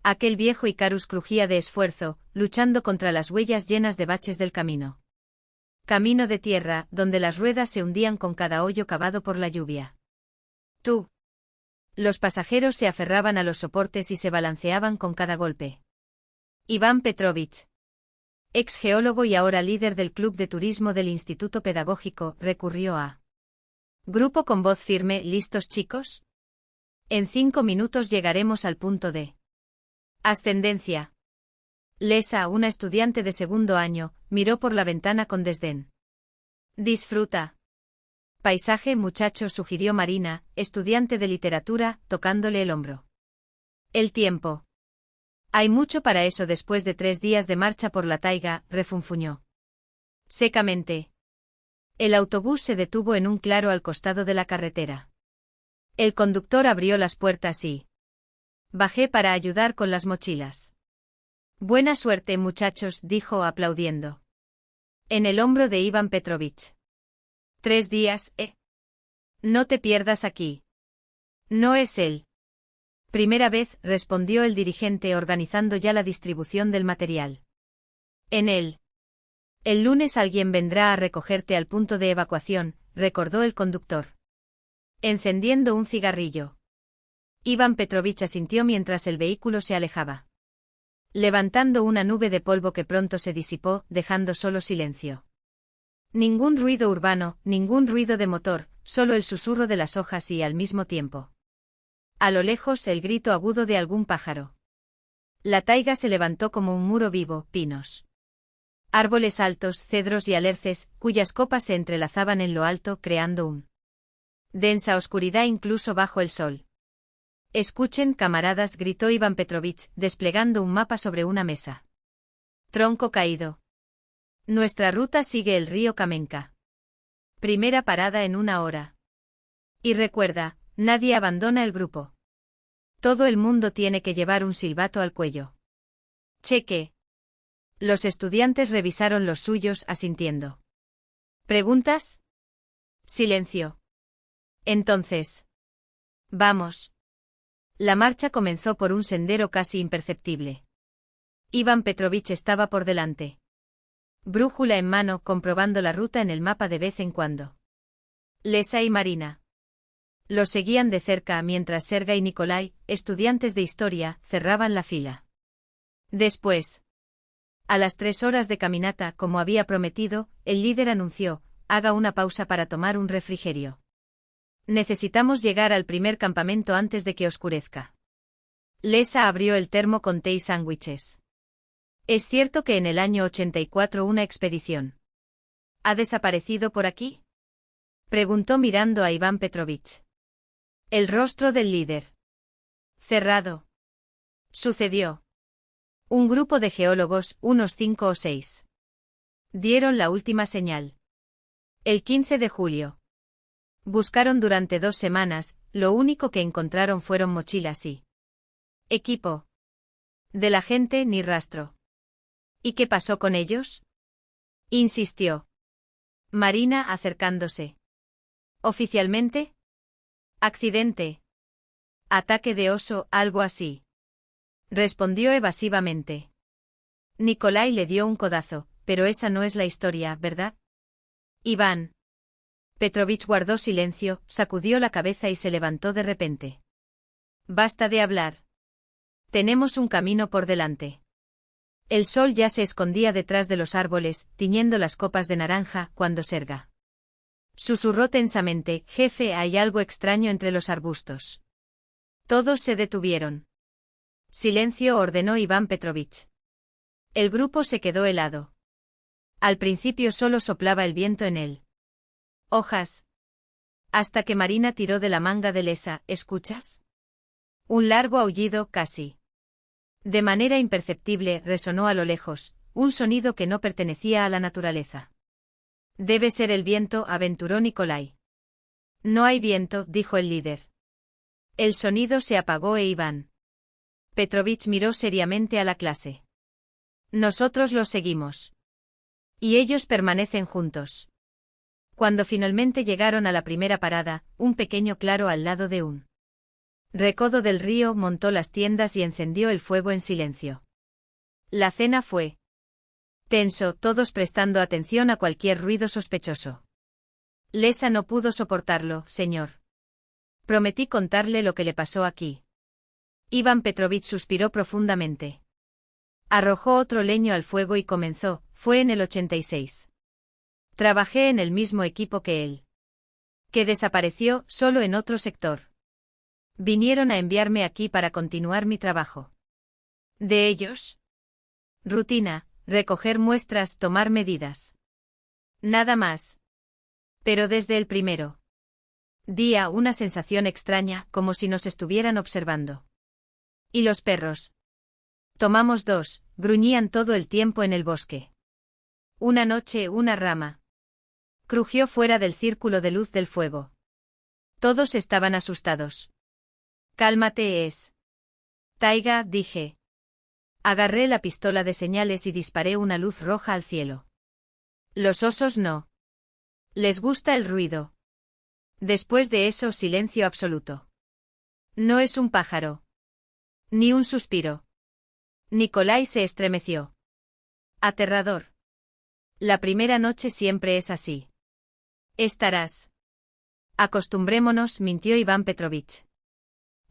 Aquel viejo Icarus crujía de esfuerzo, luchando contra las huellas llenas de baches del camino. Camino de tierra, donde las ruedas se hundían con cada hoyo cavado por la lluvia. ¡Tú! Los pasajeros se aferraban a los soportes y se balanceaban con cada golpe. Iván Petrovich, ex geólogo y ahora líder del club de turismo del Instituto Pedagógico, recurrió a grupo con voz firme. ¿Listos, chicos? En 5 minutos llegaremos al punto de ascendencia. Lesa, una estudiante de segundo año, miró por la ventana con desdén. Disfruta. Paisaje, muchacho, sugirió Marina, estudiante de literatura, tocándole el hombro. El tiempo. Hay mucho para eso después de 3 días de marcha por la taiga, refunfuñó. Secamente. El autobús se detuvo en un claro al costado de la carretera. El conductor abrió las puertas y bajé para ayudar con las mochilas. Buena suerte, muchachos, dijo aplaudiendo. En el hombro de Iván Petrovich. 3 días, ¿eh? No te pierdas aquí. No es él. Primera vez, respondió el dirigente organizando ya la distribución del material. En él. El lunes alguien vendrá a recogerte al punto de evacuación, recordó el conductor. Encendiendo un cigarrillo. Iván Petrovich asintió mientras el vehículo se alejaba. Levantando una nube de polvo que pronto se disipó, dejando solo silencio. Ningún ruido urbano, ningún ruido de motor, solo el susurro de las hojas y al mismo tiempo. A lo lejos el grito agudo de algún pájaro. La taiga se levantó como un muro vivo, pinos. Árboles altos, cedros y alerces, cuyas copas se entrelazaban en lo alto creando un densa oscuridad incluso bajo el sol. Escuchen, camaradas, gritó Iván Petrovich, desplegando un mapa sobre una mesa. Tronco caído. Nuestra ruta sigue el río Kamenka. Primera parada en 1 hora. Y recuerda, nadie abandona el grupo. Todo el mundo tiene que llevar un silbato al cuello. Cheque. Los estudiantes revisaron los suyos, asintiendo. ¿Preguntas? Silencio. Entonces. Vamos. La marcha comenzó por un sendero casi imperceptible. Iván Petrovich estaba por delante. Brújula en mano, comprobando la ruta en el mapa de vez en cuando. Lesa y Marina los seguían de cerca mientras Serga y Nikolai, estudiantes de historia, cerraban la fila. Después, a las 3 horas de caminata, como había prometido, el líder anunció: haga una pausa para tomar un refrigerio. Necesitamos llegar al primer campamento antes de que oscurezca. Lesa abrió el termo con té y sándwiches. ¿Es cierto que en el año 84 una expedición ha desaparecido por aquí? Preguntó mirando a Iván Petrovich. El rostro del líder cerrado. Sucedió. Un grupo de geólogos, unos 5 o 6, dieron la última señal. El 15 de julio. Buscaron durante 2 semanas, lo único que encontraron fueron mochilas y equipo. De la gente ni rastro. ¿Y qué pasó con ellos? Insistió Marina acercándose. Oficialmente. Accidente. Ataque de oso, algo así. Respondió evasivamente. Nikolai le dio un codazo, pero esa no es la historia, ¿verdad? Iván Petrovich guardó silencio, sacudió la cabeza y se levantó de repente. Basta de hablar. Tenemos un camino por delante. El sol ya se escondía detrás de los árboles, tiñendo las copas de naranja, cuando Serga susurró tensamente: jefe, hay algo extraño entre los arbustos. Todos se detuvieron. Silencio, ordenó Iván Petrovich. El grupo se quedó helado. Al principio solo soplaba el viento en él. Hojas. Hasta que Marina tiró de la manga de Lesa: ¿escuchas? Un largo aullido, casi de manera imperceptible, resonó a lo lejos, un sonido que no pertenecía a la naturaleza. Debe ser el viento, aventuró Nikolai. No hay viento, dijo el líder. El sonido se apagó e Iván Petrovich miró seriamente a la clase. Nosotros los seguimos. Y ellos permanecen juntos. Cuando finalmente llegaron a la primera parada, un pequeño claro al lado de un Recodo del Río montó las tiendas y encendió el fuego en silencio. La cena fue tenso, todos prestando atención a cualquier ruido sospechoso. Lesa no pudo soportarlo, señor. Prometí contarle lo que le pasó aquí. Iván Petrovich suspiró profundamente. Arrojó otro leño al fuego y comenzó, fue en el 86. Trabajé en el mismo equipo que él. Que desapareció, solo en otro sector. Vinieron a enviarme aquí para continuar mi trabajo. ¿De ellos? Rutina, recoger muestras, tomar medidas. Nada más. Pero desde el primero día una sensación extraña, como si nos estuvieran observando. ¿Y los perros? Tomamos dos, gruñían todo el tiempo en el bosque. Una noche una rama crujió fuera del círculo de luz del fuego. Todos estaban asustados. Cálmate Taiga, dije. Agarré la pistola de señales y disparé una luz roja al cielo. Los osos no. Les gusta el ruido. Después de eso silencio absoluto. No es un pájaro. Ni un suspiro. Nikolai se estremeció. Aterrador. La primera noche siempre es así. Estarás. Acostumbrémonos, mintió Iván Petrovich.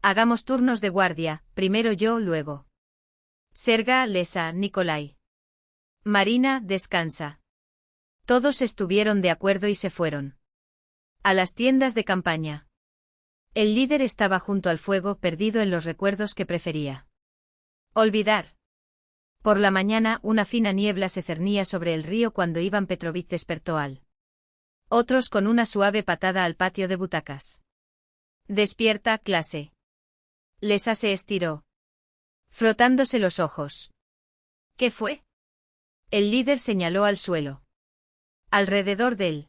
Hagamos turnos de guardia, primero yo, luego. Serga, Lesa, Nikolai. Marina, descansa. Todos estuvieron de acuerdo y se fueron. A las tiendas de campaña. El líder estaba junto al fuego, perdido en los recuerdos que prefería olvidar. Por la mañana una fina niebla se cernía sobre el río cuando Iván Petrovich despertó al otros con una suave patada al patio de butacas. Despierta, clase. Lesa se estiró, frotándose los ojos. ¿Qué fue? El líder señaló al suelo. Alrededor del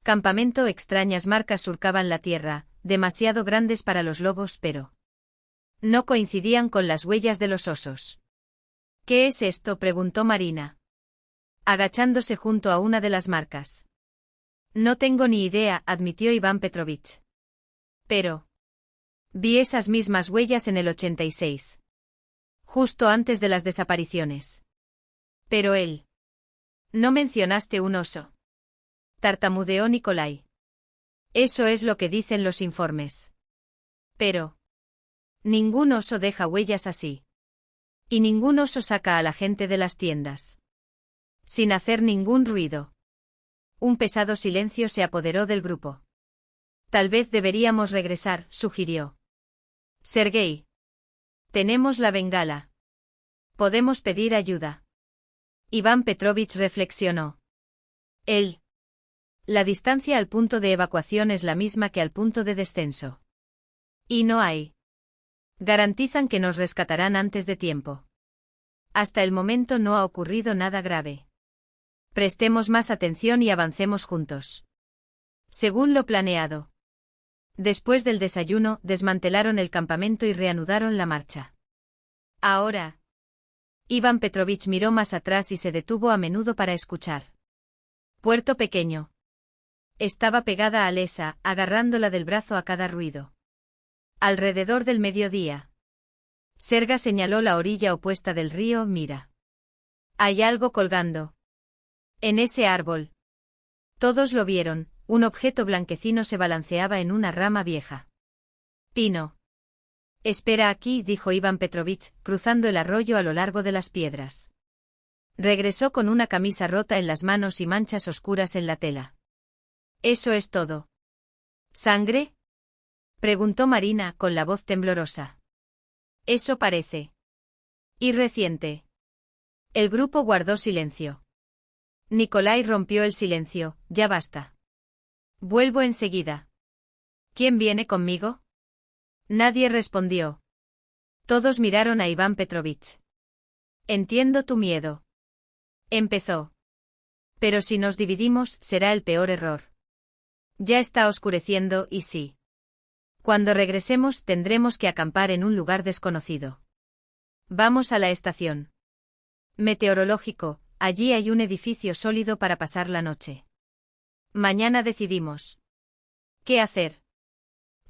campamento extrañas marcas surcaban la tierra, demasiado grandes para los lobos, pero no coincidían con las huellas de los osos. ¿Qué es esto?, preguntó Marina, agachándose junto a una de las marcas. No tengo ni idea, admitió Iván Petrovich. Pero vi esas mismas huellas en el 86. Justo antes de las desapariciones. Pero él. ¿No mencionaste un oso? Tartamudeó Nikolai. Eso es lo que dicen los informes. Pero ningún oso deja huellas así. Y ningún oso saca a la gente de las tiendas. Sin hacer ningún ruido. Un pesado silencio se apoderó del grupo. Tal vez deberíamos regresar, sugirió Sergei. Tenemos la bengala. Podemos pedir ayuda. Iván Petrovich reflexionó. La distancia al punto de evacuación es la misma que al punto de descenso. Y no hay. Garantizan que nos rescatarán antes de tiempo. Hasta el momento no ha ocurrido nada grave. Prestemos más atención y avancemos juntos. Según lo planeado. Después del desayuno, desmantelaron el campamento y reanudaron la marcha. Ahora. Iván Petrovich miró más atrás y se detuvo a menudo para escuchar. Puerto Pequeño. Estaba pegada a Lesa, agarrándola del brazo a cada ruido. Alrededor del mediodía. Serga señaló la orilla opuesta del río, mira. Hay algo colgando. En ese árbol. Todos lo vieron, un objeto blanquecino se balanceaba en una rama vieja. Pino. Espera aquí, dijo Iván Petrovich, cruzando el arroyo a lo largo de las piedras. Regresó con una camisa rota en las manos y manchas oscuras en la tela. ¿Eso es todo? ¿Sangre?, preguntó Marina con la voz temblorosa. Eso parece. Y reciente. El grupo guardó silencio. Nikolai rompió el silencio, ya basta. Vuelvo enseguida. ¿Quién viene conmigo? Nadie respondió. Todos miraron a Iván Petrovich. Entiendo tu miedo. Empezó. Pero si nos dividimos, será el peor error. Ya está oscureciendo y sí. Cuando regresemos tendremos que acampar en un lugar desconocido. Vamos a la estación meteorológico, allí hay un edificio sólido para pasar la noche. Mañana decidimos. ¿Qué hacer?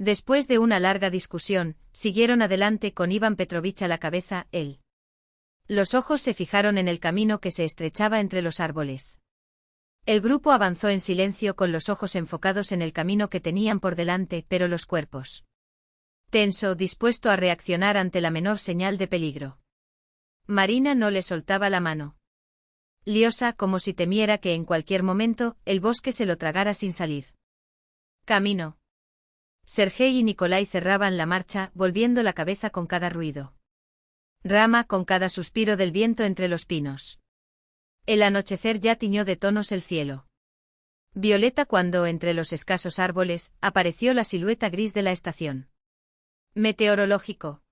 Después de una larga discusión, siguieron adelante con Iván Petrovich a la cabeza, él. Los ojos se fijaron en el camino que se estrechaba entre los árboles. El grupo avanzó en silencio con los ojos enfocados en el camino que tenían por delante, pero los cuerpos tenso, dispuesto a reaccionar ante la menor señal de peligro. Marina no le soltaba la mano. Liosa, como si temiera que en cualquier momento, el bosque se lo tragara sin salir. Camino. Sergei y Nikolai cerraban la marcha, volviendo la cabeza con cada ruido. Rama con cada suspiro del viento entre los pinos. El anochecer ya tiñó de tonos el cielo. Violeta cuando, entre los escasos árboles, apareció la silueta gris de la estación meteorológico.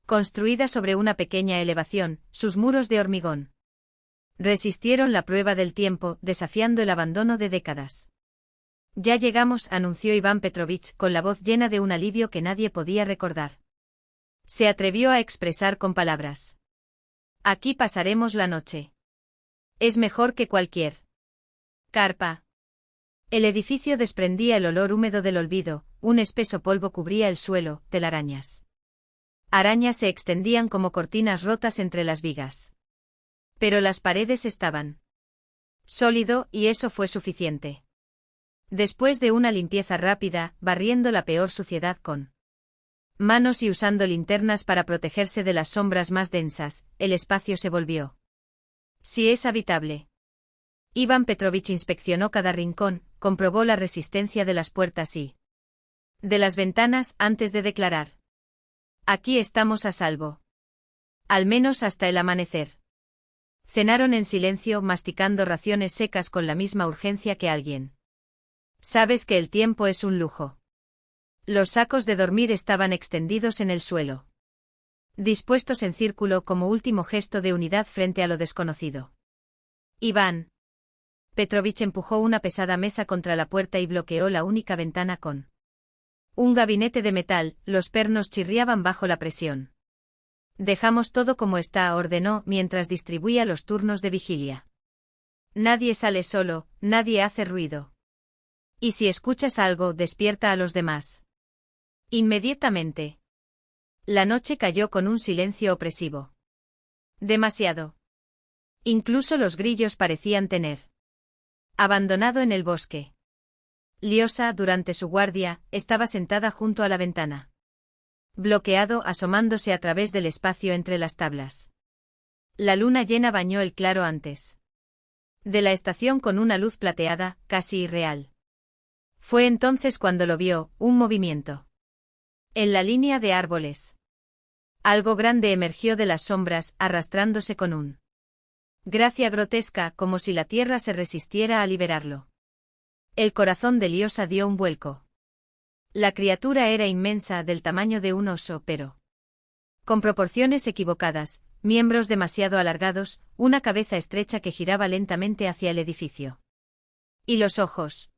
Construida sobre una pequeña elevación, sus muros de hormigón resistieron la prueba del tiempo, desafiando el abandono de décadas. Ya llegamos, anunció Iván Petrovich, con la voz llena de un alivio que nadie podía recordar. Se atrevió a expresar con palabras. Aquí pasaremos la noche. Es mejor que cualquier carpa. El edificio desprendía el olor húmedo del olvido, un espeso polvo cubría el suelo, telarañas. Arañas se extendían como cortinas rotas entre las vigas. Pero las paredes estaban sólido, y eso fue suficiente. Después de una limpieza rápida, barriendo la peor suciedad con manos y usando linternas para protegerse de las sombras más densas, el espacio se volvió. Si es habitable. Iván Petrovich inspeccionó cada rincón, comprobó la resistencia de las puertas y de las ventanas antes de declarar. Aquí estamos a salvo. Al menos hasta el amanecer. Cenaron en silencio, masticando raciones secas con la misma urgencia que alguien. Sabes que el tiempo es un lujo. Los sacos de dormir estaban extendidos en el suelo, dispuestos en círculo como último gesto de unidad frente a lo desconocido. Iván Petrovich empujó una pesada mesa contra la puerta y bloqueó la única ventana con un gabinete de metal, los pernos chirriaban bajo la presión. Dejamos todo como está, ordenó mientras distribuía los turnos de vigilia. Nadie sale solo, nadie hace ruido. Y si escuchas algo, despierta a los demás. Inmediatamente. La noche cayó con un silencio opresivo. Demasiado. Incluso los grillos parecían tener abandonado en el bosque. Liosa, durante su guardia, estaba sentada junto a la ventana. Bloqueado, asomándose a través del espacio entre las tablas. La luna llena bañó el claro antes de la estación con una luz plateada, casi irreal. Fue entonces cuando lo vio, un movimiento. En la línea de árboles. Algo grande emergió de las sombras, arrastrándose con un gracia grotesca, como si la tierra se resistiera a liberarlo. El corazón de Liosa dio un vuelco. La criatura era inmensa, del tamaño de un oso, pero con proporciones equivocadas, miembros demasiado alargados, una cabeza estrecha que giraba lentamente hacia el edificio. Y los ojos.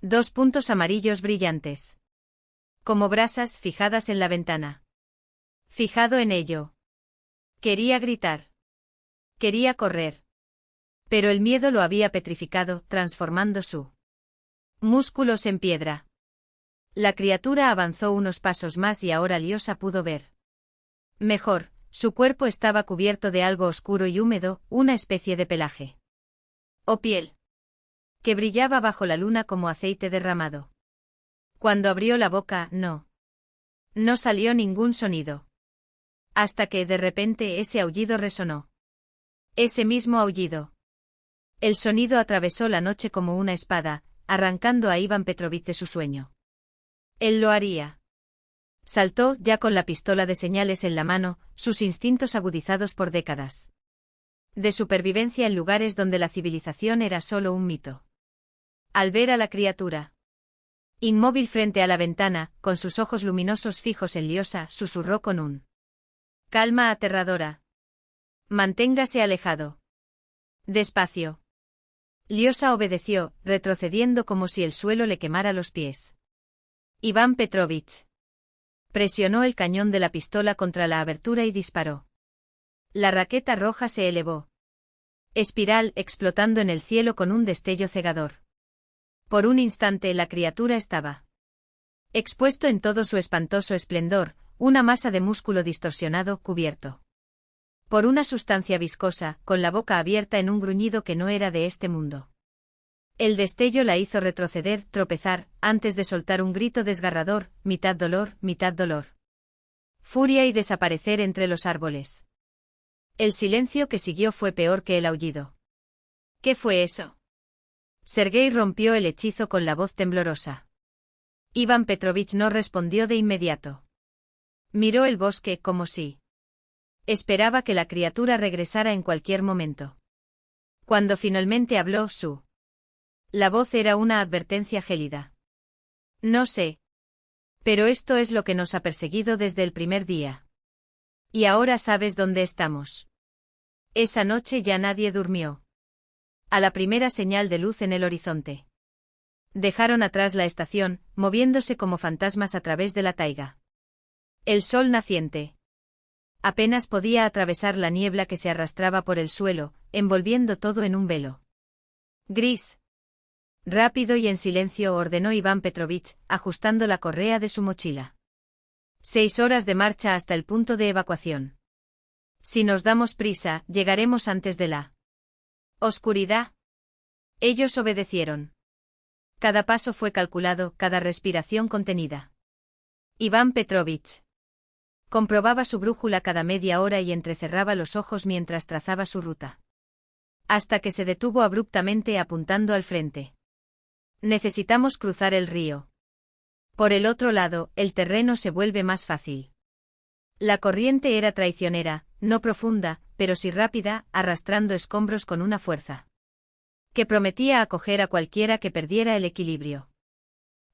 2 puntos amarillos brillantes. Como brasas fijadas en la ventana. Fijado en ello. Quería gritar. Quería correr. Pero el miedo lo había petrificado, transformando su músculos en piedra. La criatura avanzó unos pasos más y ahora Liosa pudo ver mejor, su cuerpo estaba cubierto de algo oscuro y húmedo, una especie de pelaje. O piel. Que brillaba bajo la luna como aceite derramado. Cuando abrió la boca, no salió ningún sonido. Hasta que, de repente, ese aullido resonó. Ese mismo aullido. El sonido atravesó la noche como una espada, arrancando a Iván Petrovich de su sueño. Él lo haría. Saltó, ya con la pistola de señales en la mano, sus instintos agudizados por décadas de supervivencia en lugares donde la civilización era solo un mito. Al ver a la criatura inmóvil frente a la ventana, con sus ojos luminosos fijos en Liosa, susurró con un calma aterradora. Manténgase alejado. Despacio. Liosa obedeció, retrocediendo como si el suelo le quemara los pies. Iván Petrovich presionó el cañón de la pistola contra la abertura y disparó. La raqueta roja se elevó. Espiral, explotando en el cielo con un destello cegador. Por un instante la criatura estaba Expuesto en todo su espantoso esplendor, una masa de músculo distorsionado, cubierto por una sustancia viscosa, con la boca abierta en un gruñido que no era de este mundo. El destello la hizo retroceder, tropezar, antes de soltar un grito desgarrador, mitad dolor, furia y desaparecer entre los árboles. El silencio que siguió fue peor que el aullido. ¿Qué fue eso? Sergei rompió el hechizo con la voz temblorosa. Iván Petrovich no respondió de inmediato. Miró el bosque como si esperaba que la criatura regresara en cualquier momento. Cuando finalmente habló, la voz era una advertencia gélida. No sé. Pero esto es lo que nos ha perseguido desde el primer día. Y ahora sabes dónde estamos. Esa noche ya nadie durmió. A la primera señal de luz en el horizonte. Dejaron atrás la estación, moviéndose como fantasmas a través de la taiga. El sol naciente apenas podía atravesar la niebla que se arrastraba por el suelo, envolviendo todo en un velo gris. Rápido y en silencio ordenó Iván Petrovich, ajustando la correa de su mochila. 6 horas de marcha hasta el punto de evacuación. Si nos damos prisa, llegaremos antes de la oscuridad. Ellos obedecieron. Cada paso fue calculado, cada respiración contenida. Iván Petrovich comprobaba su brújula cada media hora y entrecerraba los ojos mientras trazaba su ruta. Hasta que se detuvo abruptamente apuntando al frente. Necesitamos cruzar el río. Por el otro lado, el terreno se vuelve más fácil. La corriente era traicionera, no profunda, pero sí rápida, arrastrando escombros con una fuerza que prometía acoger a cualquiera que perdiera el equilibrio.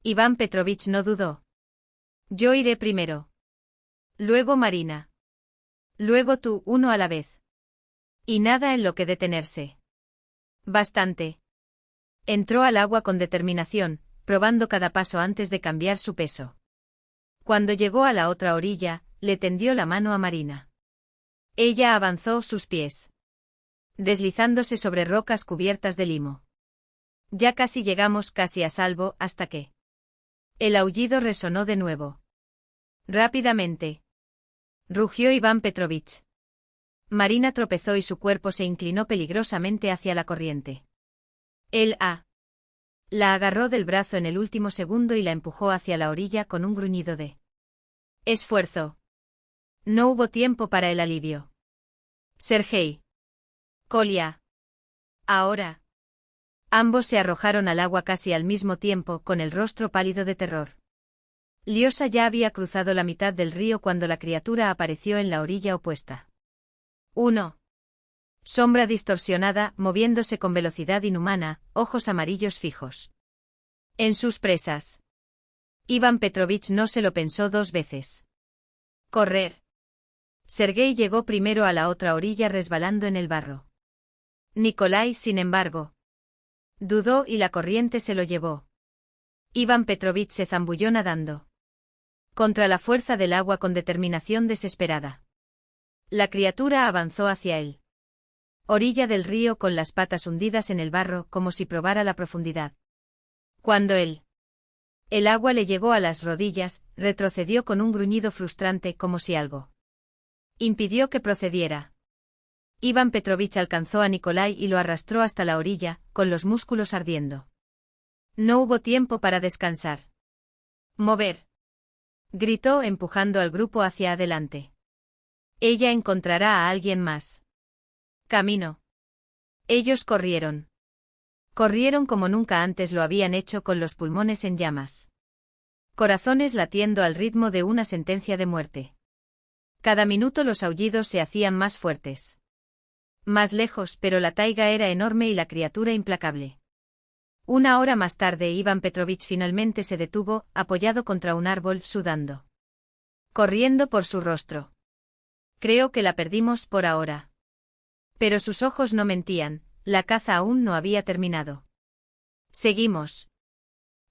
Iván Petrovich no dudó. Yo iré primero. Luego Marina. Luego tú, uno a la vez. Y nada en lo que detenerse. Bastante. Entró al agua con determinación, probando cada paso antes de cambiar su peso. Cuando llegó a la otra orilla, le tendió la mano a Marina. Ella avanzó sus pies, deslizándose sobre rocas cubiertas de limo. Ya casi llegamos, casi a salvo, hasta que el aullido resonó de nuevo. Rápidamente. Rugió Iván Petrovich. Marina tropezó y su cuerpo se inclinó peligrosamente hacia la corriente. La agarró del brazo en el último segundo y la empujó hacia la orilla con un gruñido de esfuerzo. No hubo tiempo para el alivio. Sergei. Kolya. Ahora. Ambos se arrojaron al agua casi al mismo tiempo, con el rostro pálido de terror. Liosa ya había cruzado la mitad del río cuando la criatura apareció en la orilla opuesta. 1. Sombra distorsionada, moviéndose con velocidad inhumana, ojos amarillos fijos en sus presas. Iván Petrovich no se lo pensó 2 veces. Correr. Sergei llegó primero a la otra orilla resbalando en el barro. Nikolai, sin embargo, dudó y la corriente se lo llevó. Iván Petrovich se zambulló nadando contra la fuerza del agua con determinación desesperada. La criatura avanzó hacia él. Orilla del río con las patas hundidas en el barro como si probara la profundidad. Cuando el agua le llegó a las rodillas, retrocedió con un gruñido frustrante como si algo impidió que procediera. Iván Petrovich alcanzó a Nikolai y lo arrastró hasta la orilla, con los músculos ardiendo. No hubo tiempo para descansar. Mover. Gritó empujando al grupo hacia adelante. Ella encontrará a alguien más. Camino. Ellos corrieron. Corrieron como nunca antes lo habían hecho, con los pulmones en llamas. Corazones latiendo al ritmo de una sentencia de muerte. Cada minuto los aullidos se hacían más fuertes. Más lejos, pero la taiga era enorme y la criatura implacable. 1 hora más tarde Iván Petrovich finalmente se detuvo, apoyado contra un árbol, sudando. Corriendo por su rostro. Creo que la perdimos por ahora. Pero sus ojos no mentían, la caza aún no había terminado. Seguimos.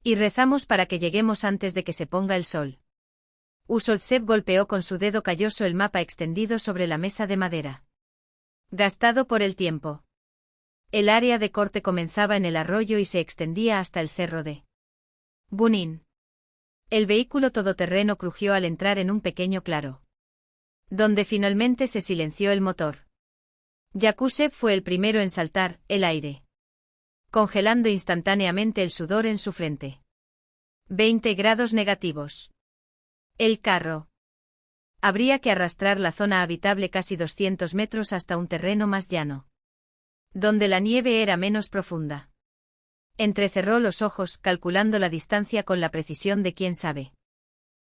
Y rezamos para que lleguemos antes de que se ponga el sol. Usoltsev golpeó con su dedo calloso el mapa extendido sobre la mesa de madera. Gastado por el tiempo. El área de corte comenzaba en el arroyo y se extendía hasta el cerro de Bunin. El vehículo todoterreno crujió al entrar en un pequeño claro, donde finalmente se silenció el motor. Yakub fue el primero en saltar el aire, congelando instantáneamente el sudor en su frente. 20 grados negativos. El carro. Habría que arrastrar la zona habitable casi 200 metros hasta un terreno más llano, donde la nieve era menos profunda. Entrecerró los ojos, calculando la distancia con la precisión de quién sabe.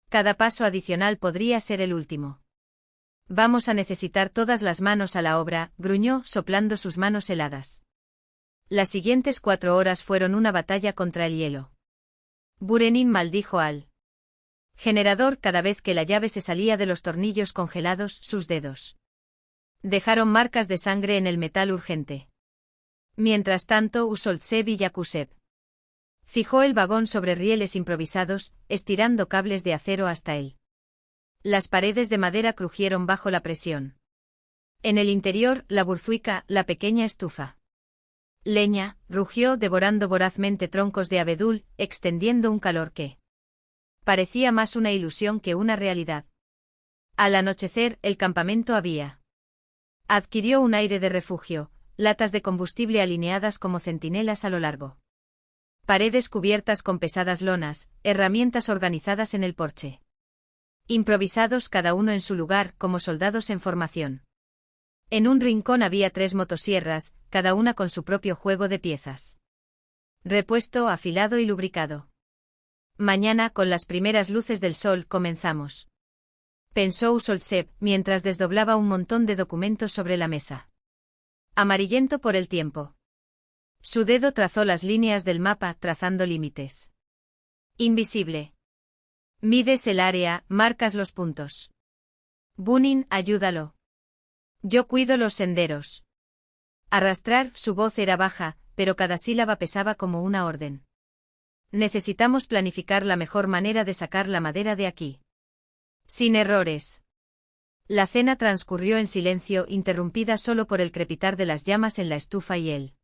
Cada paso adicional podría ser el último. Vamos a necesitar todas las manos a la obra, gruñó, soplando sus manos heladas. Las siguientes 4 horas fueron una batalla contra el hielo. Burenin maldijo al generador cada vez que la llave se salía de los tornillos congelados, sus dedos dejaron marcas de sangre en el metal urgente. Mientras tanto, Usoltsev y Yakusev fijó el vagón sobre rieles improvisados, estirando cables de acero hasta él. Las paredes de madera crujieron bajo la presión. En el interior, la burzuica, la pequeña estufa. Leña, rugió devorando vorazmente troncos de abedul, extendiendo un calor que parecía más una ilusión que una realidad. Al anochecer, el campamento adquirió un aire de refugio, latas de combustible alineadas como centinelas a lo largo. Paredes cubiertas con pesadas lonas, herramientas organizadas en el porche. Improvisados cada uno en su lugar, como soldados en formación. En un rincón había 3 motosierras, cada una con su propio juego de piezas. Repuesto, afilado y lubricado. Mañana, con las primeras luces del sol, comenzamos. Pensó Usoltsev, mientras desdoblaba un montón de documentos sobre la mesa. Amarillento por el tiempo. Su dedo trazó las líneas del mapa, trazando límites. Invisible. Mides el área, marcas los puntos. Bunin, ayúdalo. Yo cuido los senderos. Arrastrar, su voz era baja, pero cada sílaba pesaba como una orden. Necesitamos planificar la mejor manera de sacar la madera de aquí. Sin errores. La cena transcurrió en silencio, interrumpida solo por el crepitar de las llamas en la estufa y el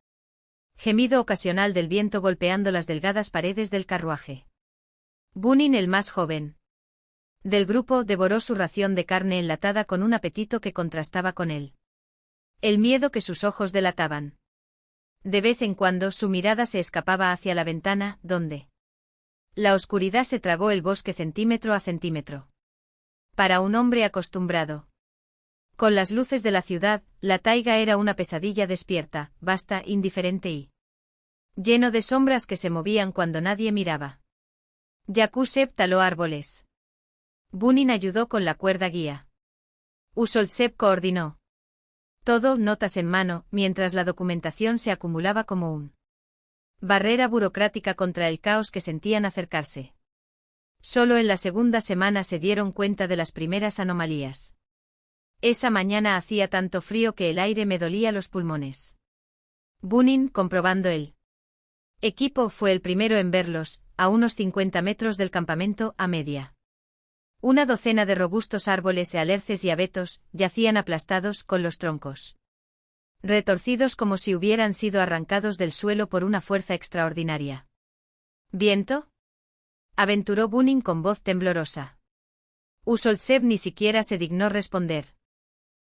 gemido ocasional del viento golpeando las delgadas paredes del carruaje. Bunin, el más joven del grupo, devoró su ración de carne enlatada con un apetito que contrastaba con el miedo que sus ojos delataban. De vez en cuando su mirada se escapaba hacia la ventana, donde la oscuridad se tragó el bosque centímetro a centímetro. Para un hombre acostumbrado con las luces de la ciudad, la taiga era una pesadilla despierta, vasta, indiferente y lleno de sombras que se movían cuando nadie miraba. Yakusev taló árboles. Bunin ayudó con la cuerda guía. Usoltsev coordinó todo, notas en mano, mientras la documentación se acumulaba como un barrera burocrática contra el caos que sentían acercarse. Solo en la segunda semana se dieron cuenta de las primeras anomalías. Esa mañana hacía tanto frío que el aire me dolía los pulmones. Bunin, comprobando el equipo, fue el primero en verlos, a unos 50 metros del campamento, a media. Una docena de robustos árboles, alerces y abetos, yacían aplastados, con los troncos retorcidos como si hubieran sido arrancados del suelo por una fuerza extraordinaria. ¿Viento?, aventuró Bunin con voz temblorosa. Usoltsev ni siquiera se dignó responder.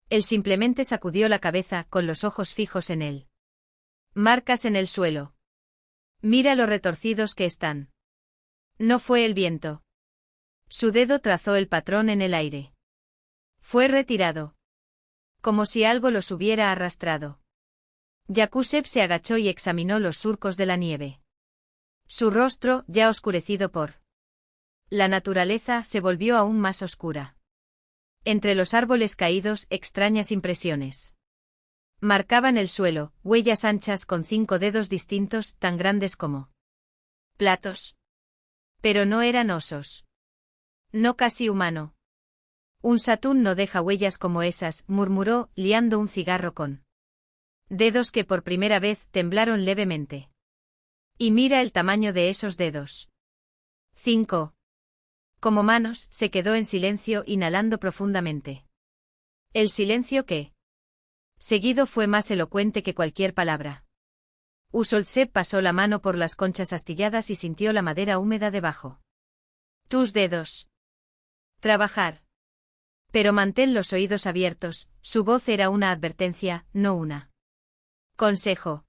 Él simplemente sacudió la cabeza, con los ojos fijos en él. Marcas en el suelo. Mira lo retorcidos que están. No fue el viento. Su dedo trazó el patrón en el aire. Fue retirado. Como si algo los hubiera arrastrado. Yakusev se agachó y examinó los surcos de la nieve. Su rostro, ya oscurecido por la naturaleza, se volvió aún más oscura. Entre los árboles caídos, extrañas impresiones marcaban el suelo, huellas anchas con 5 dedos distintos, tan grandes como platos. Pero no eran osos. No casi humano. Un Satún no deja huellas como esas, murmuró, liando un cigarro con dedos que por primera vez temblaron levemente. Y mira el tamaño de esos dedos. 5. Como manos, se quedó en silencio, inhalando profundamente. El silencio que seguido fue más elocuente que cualquier palabra. Usoltsev pasó la mano por las conchas astilladas y sintió la madera húmeda debajo Tus dedos. Trabajar. Pero mantén los oídos abiertos, su voz era una advertencia, no una. Consejo.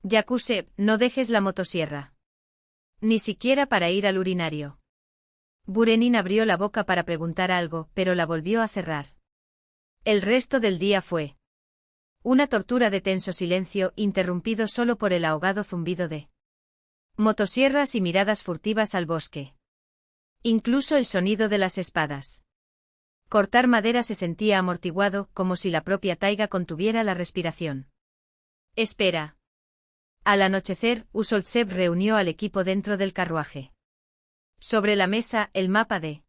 Yakuse, no dejes la motosierra. Ni siquiera para ir al urinario. Burenin abrió la boca para preguntar algo, pero la volvió a cerrar. El resto del día fue una tortura de tenso silencio, interrumpido solo por el ahogado zumbido de motosierras y miradas furtivas al bosque. Incluso el sonido de las espadas. Cortar madera se sentía amortiguado, como si la propia taiga contuviera la respiración. Espera. Al anochecer, Usoltsev reunió al equipo dentro del carruaje. Sobre la mesa, el mapa de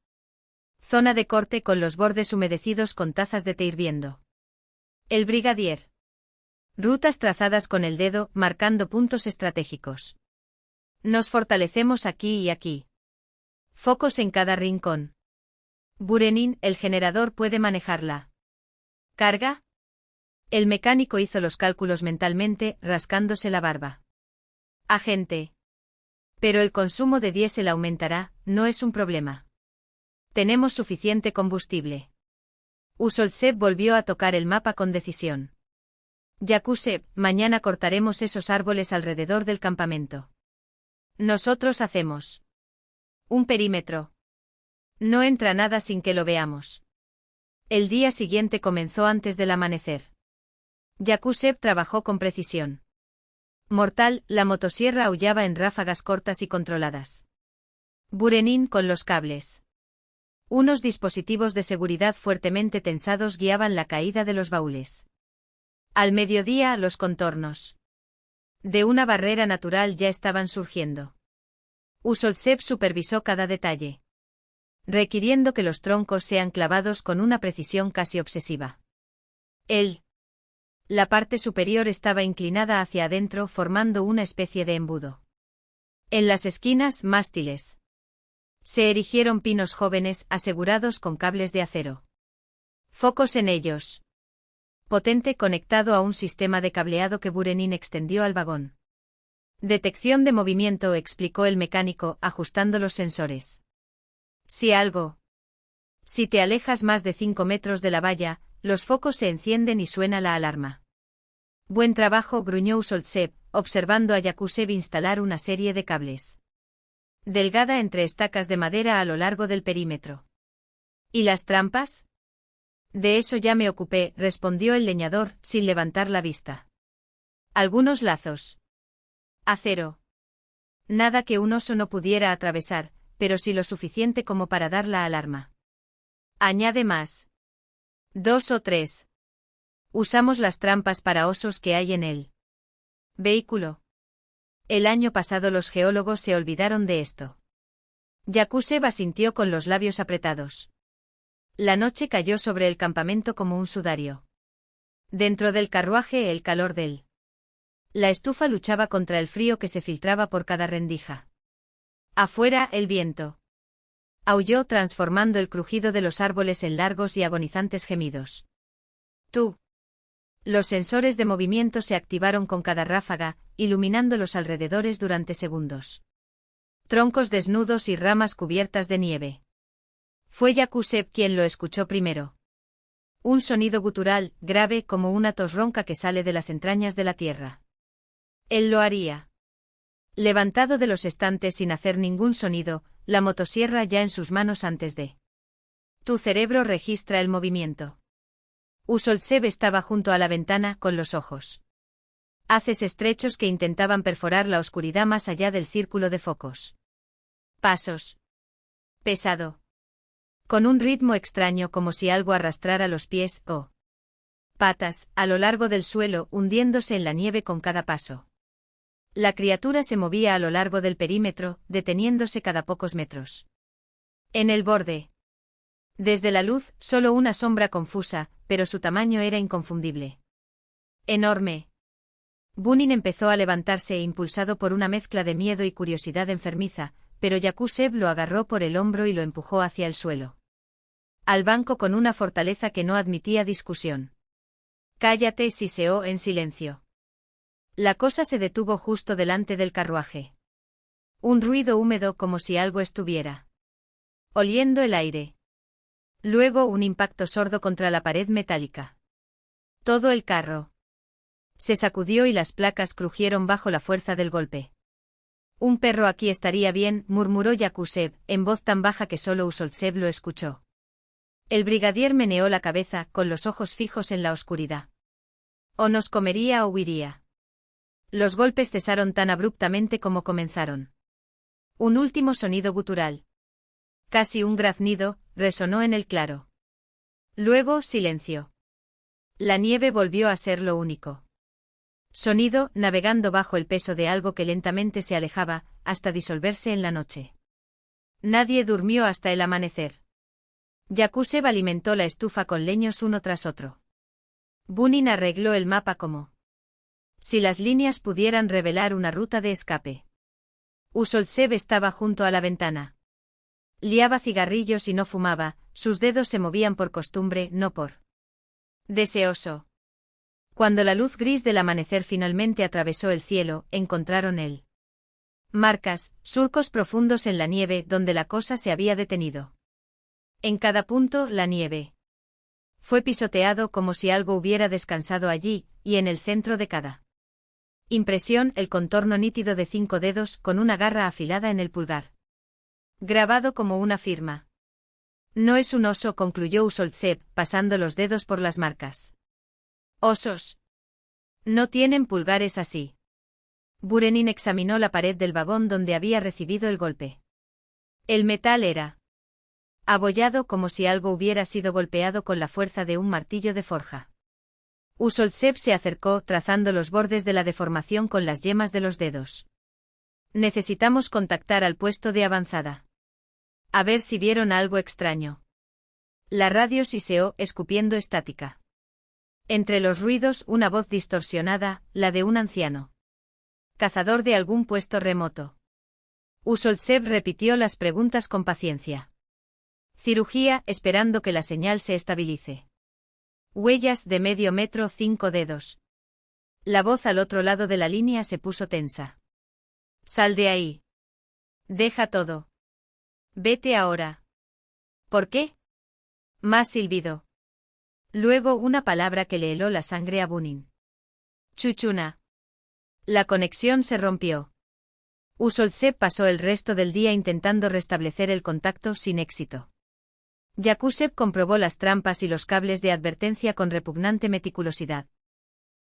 zona de corte con los bordes humedecidos con tazas de té hirviendo. El brigadier. Rutas trazadas con el dedo, marcando puntos estratégicos. Nos fortalecemos aquí y aquí. Focos en cada rincón. Burenin, el generador puede manejarla. ¿Carga? El mecánico hizo los cálculos mentalmente, rascándose la barba. Agente. Pero el consumo de diésel aumentará, no es un problema. Tenemos suficiente combustible. Usoltsev volvió a tocar el mapa con decisión. Yakuse, mañana cortaremos esos árboles alrededor del campamento. Nosotros hacemos un perímetro. No entra nada sin que lo veamos. El día siguiente comenzó antes del amanecer. Yakusev trabajó con precisión. Mortal, la motosierra aullaba en ráfagas cortas y controladas. Burenin con los cables. Unos dispositivos de seguridad fuertemente tensados guiaban la caída de los baúles. Al mediodía, los contornos de una barrera natural ya estaban surgiendo. Usoltsev supervisó cada detalle, requiriendo que los troncos sean clavados con una precisión casi obsesiva. La parte superior estaba inclinada hacia adentro formando una especie de embudo. En las esquinas, mástiles. Se erigieron pinos jóvenes asegurados con cables de acero. Focos en ellos. Potente conectado a un sistema de cableado que Burenin extendió al vagón. Detección de movimiento, explicó el mecánico, ajustando los sensores. Si te alejas más de 5 metros de la valla, los focos se encienden y suena la alarma. Buen trabajo, gruñó Usoltsev, observando a Yakusev instalar una serie de cables. Delgada entre estacas de madera a lo largo del perímetro. ¿Y las trampas? De eso ya me ocupé, respondió el leñador, sin levantar la vista. Algunos lazos. Acero. Nada que un oso no pudiera atravesar, pero sí lo suficiente como para dar la alarma. Añade más. 2 o 3. Usamos las trampas para osos que hay en el vehículo. El año pasado los geólogos se olvidaron de esto. Yakusev asintió con los labios apretados. La noche cayó sobre el campamento como un sudario. Dentro del carruaje el calor la estufa luchaba contra el frío que se filtraba por cada rendija. Afuera, el viento aulló transformando el crujido de los árboles en largos y agonizantes gemidos. Los sensores de movimiento se activaron con cada ráfaga, iluminando los alrededores durante segundos. Troncos desnudos y ramas cubiertas de nieve. Fue Yakusev quien lo escuchó primero. Un sonido gutural, grave como una tos ronca que sale de las entrañas de la tierra. Él lo haría. Levantado de los estantes sin hacer ningún sonido, la motosierra ya en sus manos antes de. Tu cerebro registra el movimiento. Usoltsev estaba junto a la ventana, con los ojos haces estrechos que intentaban perforar la oscuridad más allá del círculo de focos. Pasos. Pesado. Con un ritmo extraño como si algo arrastrara los pies o patas, a lo largo del suelo, hundiéndose en la nieve con cada paso. La criatura se movía a lo largo del perímetro, deteniéndose cada pocos metros. En el borde. Desde la luz, solo una sombra confusa, pero su tamaño era inconfundible. Enorme. Bunin empezó a levantarse impulsado por una mezcla de miedo y curiosidad enfermiza, pero Yakusev lo agarró por el hombro y lo empujó hacia el suelo. Al banco con una fortaleza que no admitía discusión. Cállate, siseó en silencio. La cosa se detuvo justo delante del carruaje. Un ruido húmedo como si algo estuviera oliendo el aire. Luego un impacto sordo contra la pared metálica. Todo el carro se sacudió y las placas crujieron bajo la fuerza del golpe. Un perro aquí estaría bien, murmuró Yakusev, en voz tan baja que solo Usoltsev lo escuchó. El brigadier meneó la cabeza, con los ojos fijos en la oscuridad. O nos comería o huiría. Los golpes cesaron tan abruptamente como comenzaron. Un último sonido gutural, casi un graznido, resonó en el claro. Luego, silencio. La nieve volvió a ser lo único. Sonido, navegando bajo el peso de algo que lentamente se alejaba, hasta disolverse en la noche. Nadie durmió hasta el amanecer. Yakusev alimentó la estufa con leños uno tras otro. Bunin arregló el mapa como si las líneas pudieran revelar una ruta de escape. Usoltsev estaba junto a la ventana. Liaba cigarrillos y no fumaba, sus dedos se movían por costumbre, no por deseoso. Cuando la luz gris del amanecer finalmente atravesó el cielo, encontraron él. Marcas, surcos profundos en la nieve donde la cosa se había detenido. En cada punto, la nieve fue pisoteado como si algo hubiera descansado allí, y en el centro de cada impresión el contorno nítido de 5 dedos con una garra afilada en el pulgar. Grabado como una firma. No es un oso, concluyó Usoltsev, pasando los dedos por las marcas. Osos no tienen pulgares así. Burenin examinó la pared del vagón donde había recibido el golpe. El metal era abollado como si algo hubiera sido golpeado con la fuerza de un martillo de forja. Usoltsev se acercó, trazando los bordes de la deformación con las yemas de los dedos. Necesitamos contactar al puesto de avanzada. A ver si vieron algo extraño. La radio siseó, escupiendo estática. Entre los ruidos, una voz distorsionada, la de un anciano. Cazador de algún puesto remoto. Usoltsev repitió las preguntas con paciencia. Cirugía, esperando que la señal se estabilice. Huellas de medio metro, 5 dedos. La voz al otro lado de la línea se puso tensa. Sal de ahí. Deja todo. Vete ahora. ¿Por qué? Más silbido. Luego una palabra que le heló la sangre a Bunin. Chuchuna. La conexión se rompió. Usoltsev pasó el resto del día intentando restablecer el contacto sin éxito. Yakusev comprobó las trampas y los cables de advertencia con repugnante meticulosidad.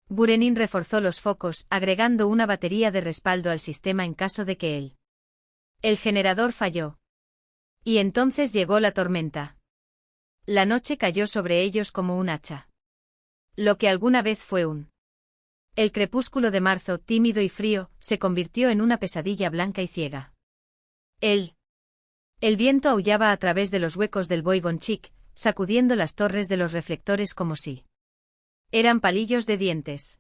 Burenin reforzó los focos, agregando una batería de respaldo al sistema en caso de que el generador falló. Y entonces llegó la tormenta. La noche cayó sobre ellos como un hacha. Lo que alguna vez fue el crepúsculo de marzo, tímido y frío, se convirtió en una pesadilla blanca y ciega. El viento aullaba a través de los huecos del Boigonchik, sacudiendo las torres de los reflectores como si eran palillos de dientes.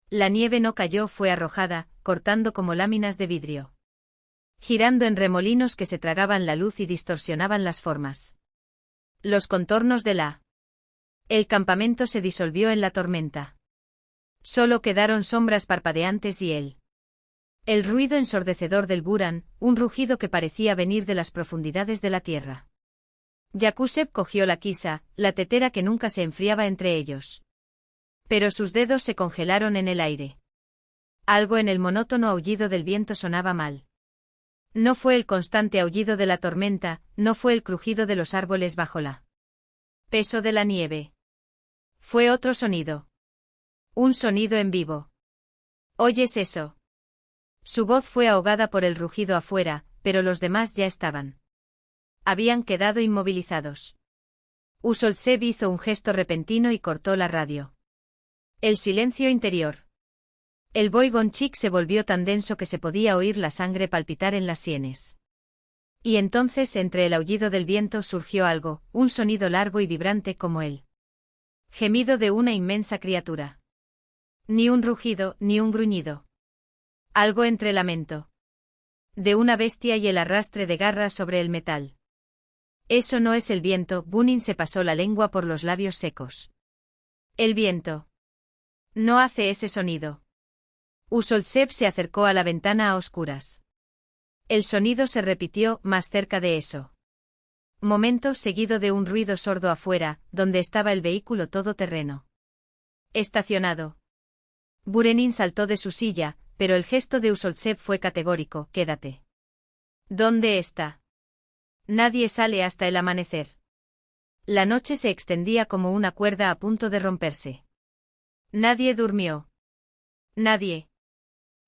La nieve no cayó, fue arrojada, cortando como láminas de vidrio. Girando en remolinos que se tragaban la luz y distorsionaban las formas. Los contornos de el campamento se disolvió en la tormenta. Solo quedaron sombras parpadeantes y el ruido ensordecedor del Buran, un rugido que parecía venir de las profundidades de la tierra. Yakusev cogió la kisa, la tetera que nunca se enfriaba entre ellos. Pero sus dedos se congelaron en el aire. Algo en el monótono aullido del viento sonaba mal. No fue el constante aullido de la tormenta, no fue el crujido de los árboles bajo la peso de la nieve. Fue otro sonido. Un sonido en vivo. ¿Oyes eso? Su voz fue ahogada por el rugido afuera, pero los demás ya habían quedado inmovilizados. Usoltsev hizo un gesto repentino y cortó la radio. El silencio interior. El Boigonchik se volvió tan denso que se podía oír la sangre palpitar en las sienes. Y entonces, entre el aullido del viento surgió algo, un sonido largo y vibrante como el gemido de una inmensa criatura. Ni un rugido, ni un gruñido. Algo entre lamento de una bestia y el arrastre de garras sobre el metal. Eso no es el viento, Bunin se pasó la lengua por los labios secos. El viento no hace ese sonido. Usoltsev se acercó a la ventana a oscuras. El sonido se repitió, más cerca de eso. Momento seguido de un ruido sordo afuera, donde estaba el vehículo todoterreno. Estacionado. Burenin saltó de su silla, pero el gesto de Usoltsev fue categórico: quédate. ¿Dónde está? Nadie sale hasta el amanecer. La noche se extendía como una cuerda a punto de romperse. Nadie durmió. Nadie.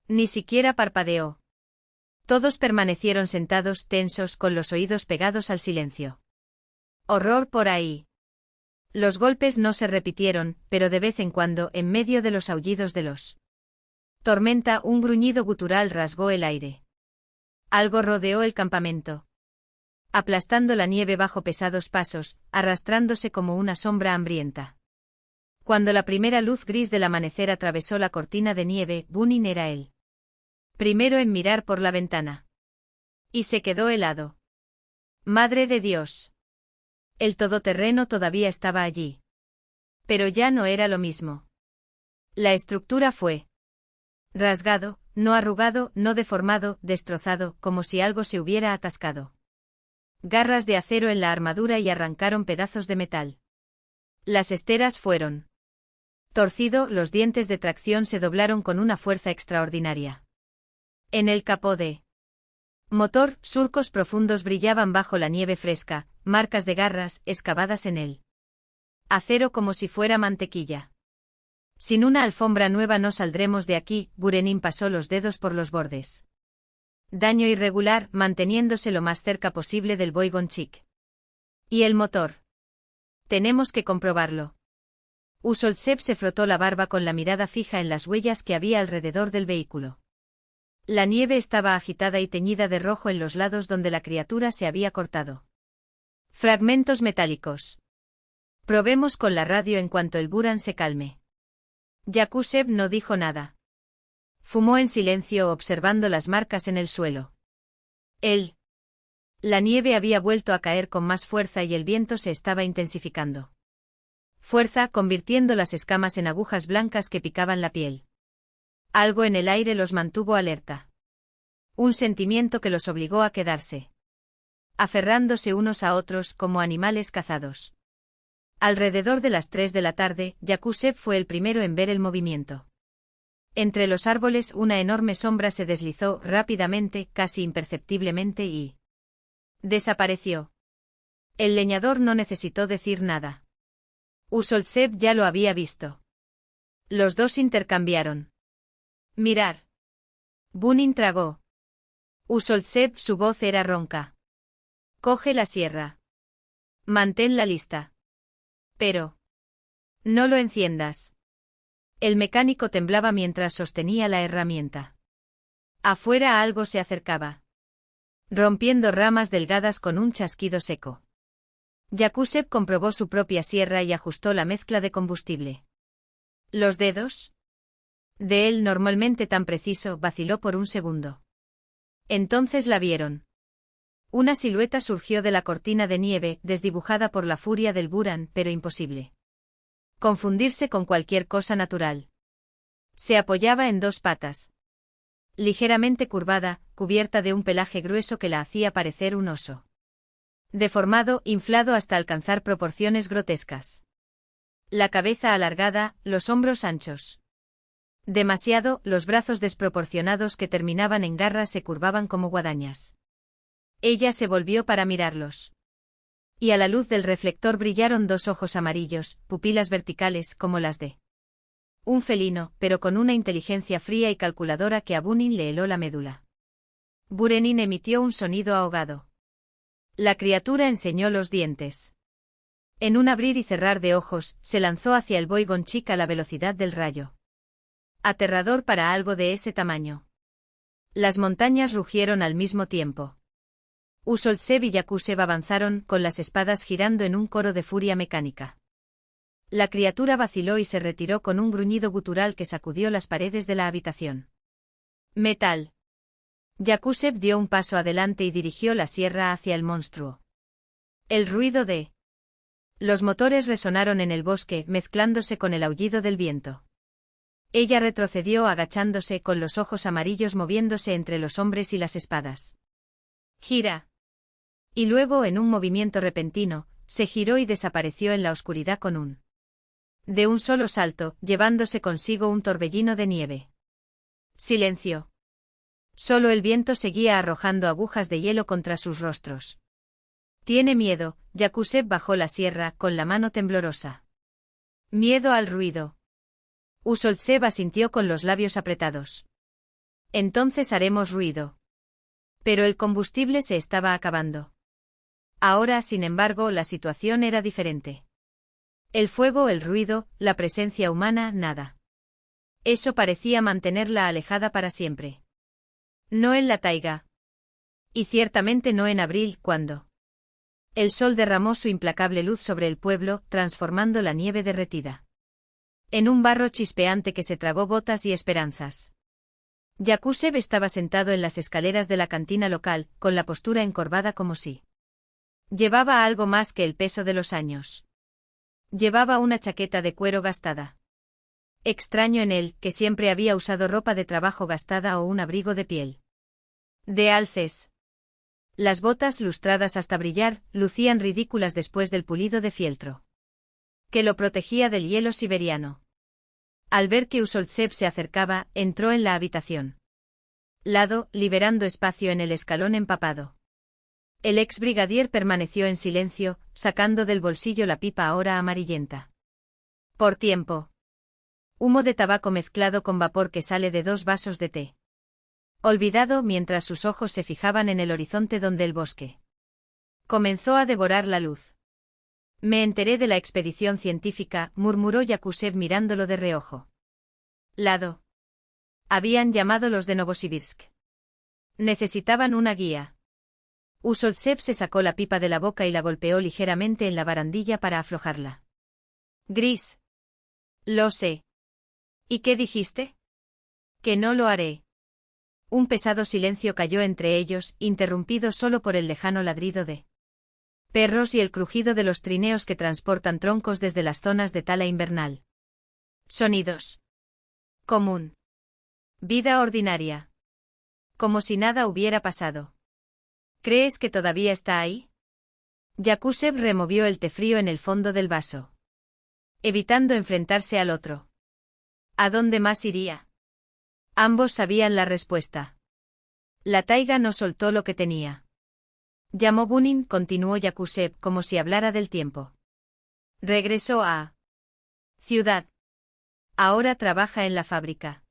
Ni siquiera parpadeó. Todos permanecieron sentados tensos con los oídos pegados al silencio. Horror por ahí. Los golpes no se repitieron, pero de vez en cuando, en medio de los aullidos de los tormenta, un gruñido gutural rasgó el aire. Algo rodeó el campamento, aplastando la nieve bajo pesados pasos, arrastrándose como una sombra hambrienta. Cuando la primera luz gris del amanecer atravesó la cortina de nieve, Bunin era él. Primero en mirar por la ventana. Y se quedó helado. ¡Madre de Dios! El todoterreno todavía estaba allí. Pero ya no era lo mismo. La estructura fue rasgado, no arrugado, no deformado, destrozado, como si algo se hubiera atascado. Garras de acero en la armadura y arrancaron pedazos de metal. Las esteras fueron torcido, los dientes de tracción se doblaron con una fuerza extraordinaria. En el capó de motor, surcos profundos brillaban bajo la nieve fresca, marcas de garras excavadas en él. Acero como si fuera mantequilla. Sin una alfombra nueva no saldremos de aquí, Burenin pasó los dedos por los bordes. Daño irregular, manteniéndose lo más cerca posible del Boigonchik. ¿Y el motor? Tenemos que comprobarlo. Usoltsev se frotó la barba con la mirada fija en las huellas que había alrededor del vehículo. La nieve estaba agitada y teñida de rojo en los lados donde la criatura se había cortado. Fragmentos metálicos. Probemos con la radio en cuanto el Buran se calme. Yakusev no dijo nada. Fumó en silencio observando las marcas en el suelo. La nieve había vuelto a caer con más fuerza y el viento se estaba intensificando. Fuerza convirtiendo las escamas en agujas blancas que picaban la piel. Algo en el aire los mantuvo alerta. Un sentimiento que los obligó a quedarse, aferrándose unos a otros como animales cazados. Alrededor de las 3 de la tarde, Yakusev fue el primero en ver el movimiento. Entre los árboles una enorme sombra se deslizó rápidamente, casi imperceptiblemente y desapareció. El leñador no necesitó decir nada. Usoltsev ya lo había visto. Los dos intercambiaron. Mirar. Bunin tragó. Usoltsev, su voz era ronca. Coge la sierra. Manténla lista. Pero no lo enciendas. El mecánico temblaba mientras sostenía la herramienta. Afuera algo se acercaba, rompiendo ramas delgadas con un chasquido seco. Yakusev comprobó su propia sierra y ajustó la mezcla de combustible. Los dedos de él, normalmente tan preciso, vaciló por un segundo. Entonces la vieron. Una silueta surgió de la cortina de nieve, desdibujada por la furia del Buran, pero imposible confundirse con cualquier cosa natural. Se apoyaba en 2 patas, ligeramente curvada, cubierta de un pelaje grueso que la hacía parecer un oso. Deformado, inflado hasta alcanzar proporciones grotescas. La cabeza alargada, los hombros anchos. Demasiado, los brazos desproporcionados que terminaban en garras se curvaban como guadañas. Ella se volvió para mirarlos. Y a la luz del reflector brillaron 2 ojos amarillos, pupilas verticales como las de un felino, pero con una inteligencia fría y calculadora que a Bunin le heló la médula. Burenin emitió un sonido ahogado. La criatura enseñó los dientes. En un abrir y cerrar de ojos, se lanzó hacia el Boigonchik a la velocidad del rayo. Aterrador para algo de ese tamaño. Las montañas rugieron al mismo tiempo. Usoltsev y Yakusev avanzaron, con las espadas girando en un coro de furia mecánica. La criatura vaciló y se retiró con un gruñido gutural que sacudió las paredes de la habitación. Metal. Yakusev dio un paso adelante y dirigió la sierra hacia el monstruo. El ruido de los motores resonaron en el bosque, mezclándose con el aullido del viento. Ella retrocedió agachándose, con los ojos amarillos moviéndose entre los hombres y las espadas. Gira. Y luego, en un movimiento repentino, se giró y desapareció en la oscuridad de un solo salto, llevándose consigo un torbellino de nieve. Silencio. Solo el viento seguía arrojando agujas de hielo contra sus rostros. Tiene miedo, Yakuseb bajó la sierra, con la mano temblorosa. Miedo al ruido. Usoltseb asintió con los labios apretados. Entonces haremos ruido. Pero el combustible se estaba acabando. Ahora, sin embargo, la situación era diferente. El fuego, el ruido, la presencia humana, nada. Eso parecía mantenerla alejada para siempre. No en la taiga. Y ciertamente no en abril, cuando el sol derramó su implacable luz sobre el pueblo, transformando la nieve derretida en un barro chispeante que se tragó botas y esperanzas. Yakuseb estaba sentado en las escaleras de la cantina local, con la postura encorvada como si llevaba algo más que el peso de los años. Llevaba una chaqueta de cuero gastada. Extraño en él, que siempre había usado ropa de trabajo gastada o un abrigo de piel de alces. Las botas, lustradas hasta brillar, lucían ridículas después del pulido de fieltro que lo protegía del hielo siberiano. Al ver que Usoltseb se acercaba, entró en la habitación. Lado, liberando espacio en el escalón empapado. El ex brigadier permaneció en silencio, sacando del bolsillo la pipa ahora amarillenta. Por tiempo. Humo de tabaco mezclado con vapor que sale de 2 vasos de té. Olvidado mientras sus ojos se fijaban en el horizonte donde el bosque comenzó a devorar la luz. Me enteré de la expedición científica, murmuró Yakuseb mirándolo de reojo. Lado. Habían llamado los de Novosibirsk. Necesitaban una guía. Usoltseb se sacó la pipa de la boca y la golpeó ligeramente en la barandilla para aflojarla. Gris. Lo sé. ¿Y qué dijiste? Que no lo haré. Un pesado silencio cayó entre ellos, interrumpido solo por el lejano ladrido de perros y el crujido de los trineos que transportan troncos desde las zonas de tala invernal. Sonidos. Común. Vida ordinaria. Como si nada hubiera pasado. ¿Crees que todavía está ahí? Yakuseb removió el té frío en el fondo del vaso, evitando enfrentarse al otro. ¿A dónde más iría? Ambos sabían la respuesta. La taiga no soltó lo que tenía. Llamó Bunin, continuó Yakuseb, como si hablara del tiempo. Regresó a ciudad. Ahora trabaja en la fábrica.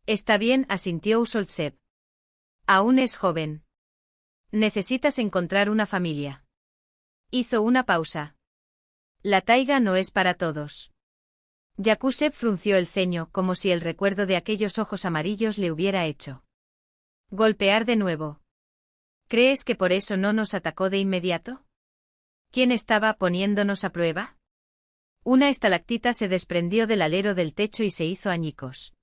Está bien, asintió Usoltseb. Aún es joven. Necesitas encontrar una familia. Hizo una pausa. La taiga no es para todos. Yakuseb frunció el ceño, como si el recuerdo de aquellos ojos amarillos le hubiera hecho golpear de nuevo. ¿Crees que por eso no nos atacó de inmediato? ¿Quién estaba poniéndonos a prueba? Una estalactita se desprendió del alero del techo y se hizo añicos.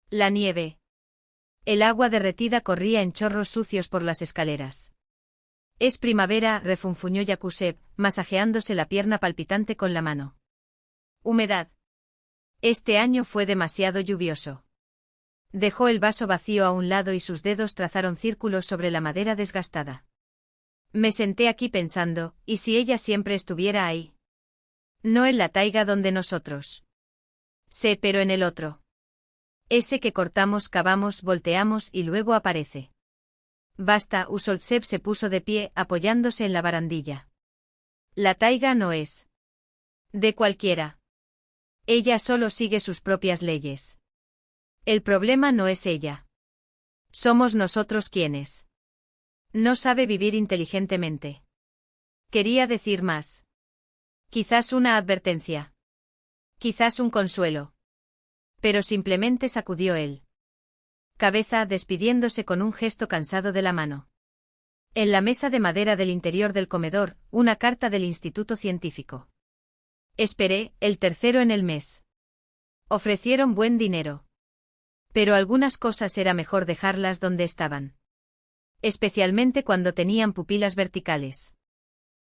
La nieve. El agua derretida corría en chorros sucios por las escaleras. Es primavera, refunfuñó Yakuseb, masajeándose la pierna palpitante con la mano. Humedad. Este año fue demasiado lluvioso. Dejó el vaso vacío a un lado y sus dedos trazaron círculos sobre la madera desgastada. Me senté aquí pensando, ¿y si ella siempre estuviera ahí? No en la taiga donde nosotros. Sé, pero en el otro. Ese que cortamos, cavamos, volteamos y luego aparece. Basta, Usoltseb se puso de pie, apoyándose en la barandilla. La taiga no es de cualquiera. Ella solo sigue sus propias leyes. El problema no es ella. Somos nosotros quienes. No sabe vivir inteligentemente. Quería decir más. Quizás una advertencia. Quizás un consuelo. Pero simplemente sacudió él. Cabeza, despidiéndose con un gesto cansado de la mano. En la mesa de madera del interior del comedor, una carta del Instituto Científico. Esperé, el tercero en el mes. Ofrecieron buen dinero. Pero algunas cosas era mejor dejarlas donde estaban. Especialmente cuando tenían pupilas verticales.